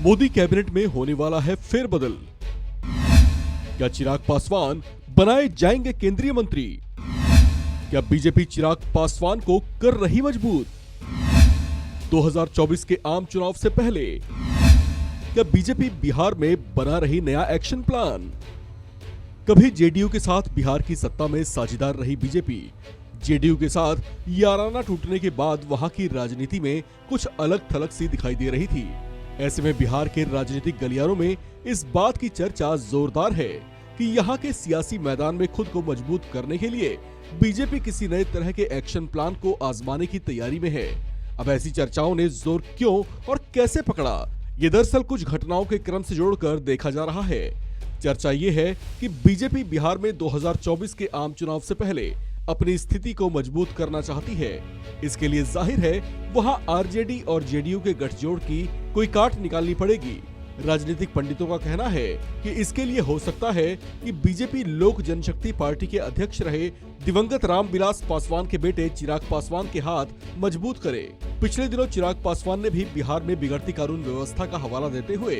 Modi cabinet में होने वाला है फेरबदल। क्या चिराग पासवान बनाए जाएंगे केंद्रीय मंत्री? क्या बीजेपी चिराग पासवान को कर रही मजबूत? 2024 के आम चुनाव से पहले क्या बीजेपी बिहार में बना रही नया एक्शन प्लान? कभी जेडीयू के साथ बिहार की सत्ता में साझेदार रही बीजेपी, जेडीयू के साथ याराना टूटने के बाद वहां की राजनीति में कुछ अलग थलग सी दिखाई दे रही थी। ऐसे में बिहार के राजनीतिक गलियारों में इस बात की चर्चा जोरदार है कि यहाँ के सियासी मैदान में खुद को मजबूत करने के लिए बीजेपी किसी नए तरह के एक्शन प्लान को आजमाने की तैयारी में है। अब ऐसी चर्चाओं ने जोर क्यों और कैसे पकड़ा, ये दरअसल कुछ घटनाओं के क्रम से जोड़कर देखा जा रहा है। चर्चा ये है कि बीजेपी बिहार में 2024 के आम चुनाव से पहले अपनी स्थिति को मजबूत करना चाहती है। इसके लिए जाहिर है वहां आरजेडी और जेडीयू के गठजोड़ की कोई काट निकालनी पड़ेगी। राजनीतिक पंडितों का कहना है कि इसके लिए हो सकता है कि बीजेपी लोक जनशक्ति पार्टी के अध्यक्ष रहे दिवंगत रामविलास पासवान के बेटे चिराग पासवान के हाथ मजबूत करे। पिछले दिनों चिराग पासवान ने भी बिहार में बिगड़ती कानून व्यवस्था का हवाला देते हुए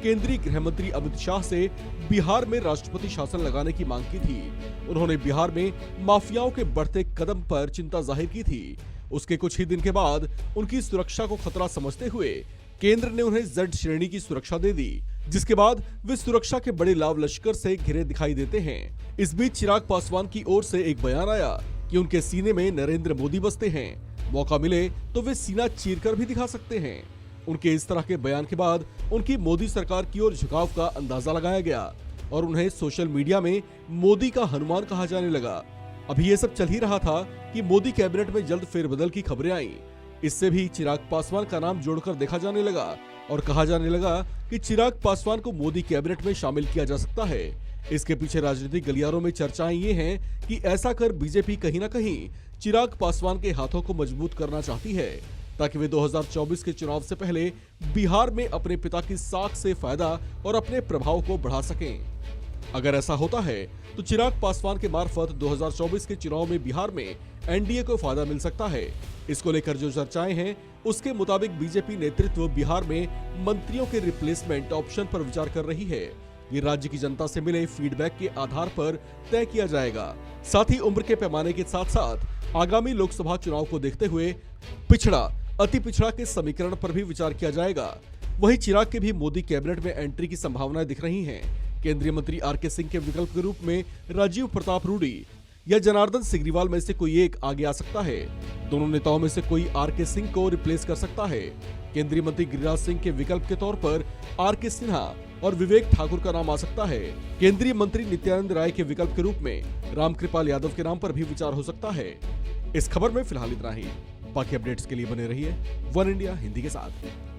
केंद्रीय गृह मंत्री अमित शाह से बिहार में राष्ट्रपति शासन लगाने की मांग की थी। उन्होंने बिहार में माफियाओं के बढ़ते कदम पर चिंता जाहिर की थी। उसके कुछ ही दिन के बाद उनकी सुरक्षा को खतरा समझते हुए केंद्र ने उन्हें जेड श्रेणी की सुरक्षा दे दी, जिसके बाद वे सुरक्षा के बड़े लाव लश्कर से घिरे दिखाई देते हैं। इस बीच चिराग पासवान की ओर से एक बयान आया कि उनके सीने में नरेंद्र मोदी बसते हैं, मौका मिले तो वे सीना चीरकर भी दिखा सकते हैं। उनके इस तरह के बयान के बाद उनकी मोदी सरकार की ओर झुकाव का अंदाजा लगाया गया और उन्हें सोशल मीडिया में मोदी का हनुमान कहा जाने लगा। अभी ये सब चल ही रहा था कि मोदी कैबिनेट में जल्द फेरबदल की खबरें आईं। इससे भी चिराग पासवान का नाम जोड़कर देखा जाने लगा और कहा जाने लगा कि चिराग पासवान को मोदी कैबिनेट में शामिल किया जा सकता है। इसके पीछे राजनीतिक गलियारों में चर्चाएं ये हैं कि ऐसा कर बीजेपी कहीं ना कहीं चिराग पासवान के हाथों को मजबूत करना चाहती है, ताकि वे 2024 के चुनाव से पहले बिहार में अपने पिता की साख से फायदा और अपने प्रभाव को बढ़ा सकें। अगर ऐसा होता है तो चिराग पासवान के मार्फत 2024 के चुनाव में बिहार में एनडीए को फायदा मिल सकता है। इसको लेकर जो चर्चाएं हैं उसके मुताबिक बीजेपी नेतृत्व बिहार में मंत्रियों के रिप्लेसमेंट ऑप्शन पर विचार कर रही है। ये राज्य की जनता से मिले फीडबैक के आधार पर तय किया जाएगा। साथ ही उम्र के पैमाने के साथ साथ आगामी लोकसभा चुनाव को देखते हुए पिछड़ा अति पिछड़ा के समीकरण पर भी विचार किया जाएगा। वहीं चिराग के भी मोदी कैबिनेट में एंट्री की संभावनाएं दिख रही हैं। केंद्रीय मंत्री आरके सिंह के विकल्प के रूप में राजीव प्रताप रूडी या जनार्दन सिग्रीवाल में से कोई एक आगे आ सकता है। दोनों नेताओं में से कोई आरके सिंह को रिप्लेस कर सकता है। केंद्रीय मंत्री गिरिराज सिंह के विकल्प के तौर पर आरके सिन्हा और विवेक ठाकुर का नाम आ सकता है। केंद्रीय मंत्री नित्यानंद राय के विकल्प के रूप में रामकृपाल यादव के नाम पर भी विचार हो सकता है। इस खबर में फिलहाल इतना ही। बाकी अपडेट्स के लिए बने रहिए वन इंडिया हिंदी के साथ।